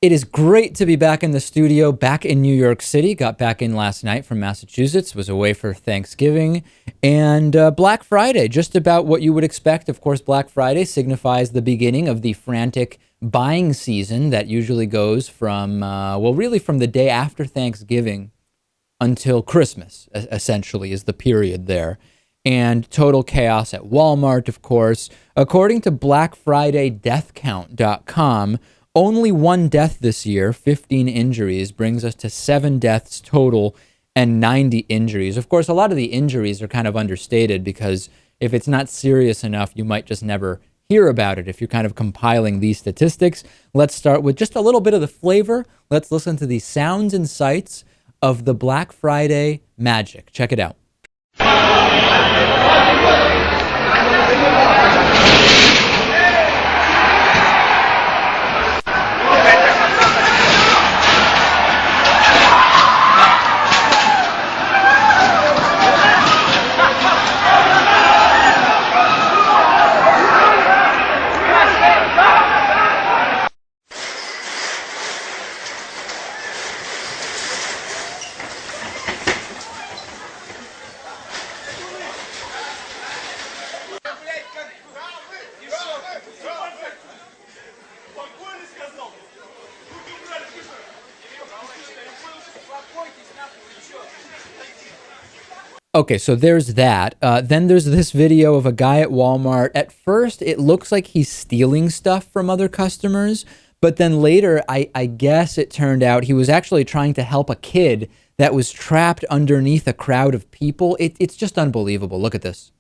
It is great to be back in the studio, back in New York City. Got back in last night from Massachusetts, was away for Thanksgiving and Black Friday, just about what you would expect. Of course, Black Friday signifies the beginning of the frantic buying season that usually goes from, really from the day after Thanksgiving until Christmas, essentially, is the period there. And total chaos at Walmart, of course. According to BlackFridayDeathCount.com, only one death this year, 15 injuries, brings us to 7 deaths total and 90 injuries. Of course, a lot of the injuries are kind of understated because if it's not serious enough, you might just never hear about it if you're kind of compiling these statistics. Let's start with just a little bit of the flavor. Let's listen to the sounds and sights of the Black Friday magic. Check it out. Okay, so there's that. Then there's this video of a guy at Walmart. At first, it looks like he's stealing stuff from other customers, but then later, I guess it turned out he was actually trying to help a kid that was trapped underneath a crowd of people. It's just unbelievable. Look at this.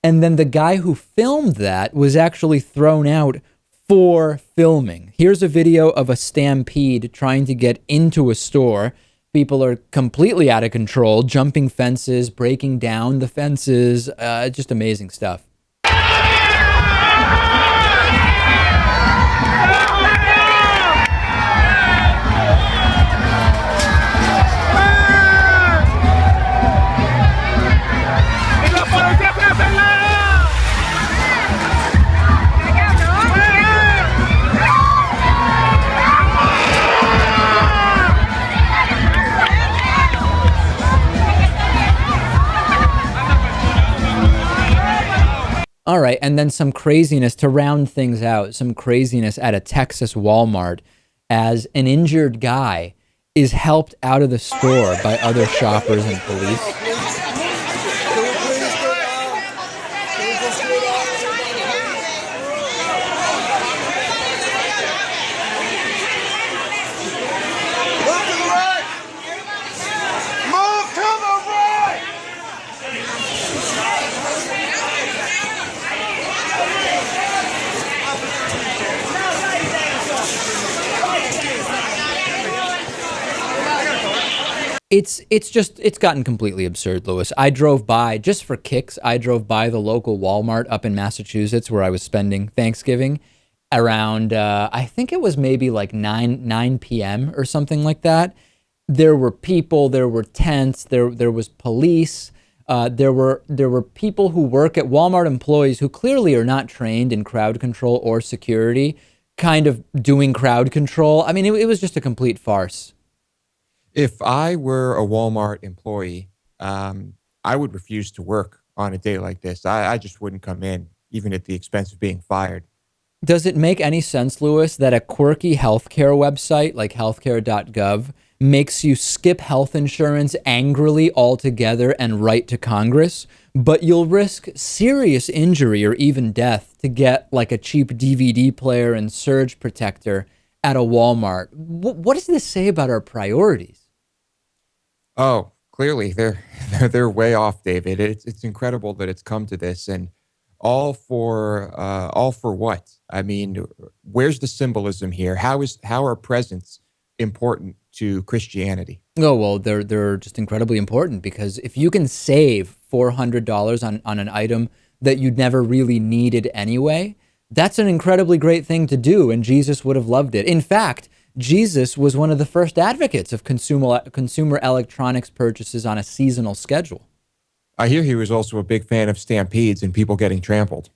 And then the guy who filmed that was actually thrown out for filming. Here's a video of a stampede trying to get into a store. People are completely out of control, jumping fences, breaking down the fences, just amazing stuff. All right, and then some craziness to round things out, some craziness at a Texas Walmart as an injured guy is helped out of the store by other shoppers and police. It's gotten completely absurd, Lewis. I drove by, just for kicks, I drove by the local Walmart up in Massachusetts where I was spending Thanksgiving around, I think it was maybe like 9 p.m. or something like that. There were people, there were tents, there was police, there were people who work at Walmart, employees who clearly are not trained in crowd control or security, kind of doing crowd control. I mean, it was just a complete farce. If I were a Walmart employee, I would refuse to work on a day like this. I just wouldn't come in, even at the expense of being fired. Does it make any sense, Lewis, that a quirky healthcare website like healthcare.gov makes you skip health insurance angrily altogether and write to Congress, but you'll risk serious injury or even death to get like a cheap DVD player and surge protector at a Walmart? What does this say about our priorities? Oh, clearly they're way off, David. It's incredible that it's come to this, and all for what? I mean, where's the symbolism here? How are presents important to Christianity? Oh, well, they're just incredibly important because if you can save $400 on an item that you never really needed anyway, that's an incredibly great thing to do, and Jesus would have loved it. In fact, Jesus was one of the first advocates of consumer electronics purchases on a seasonal schedule. I hear he was also a big fan of stampedes and people getting trampled.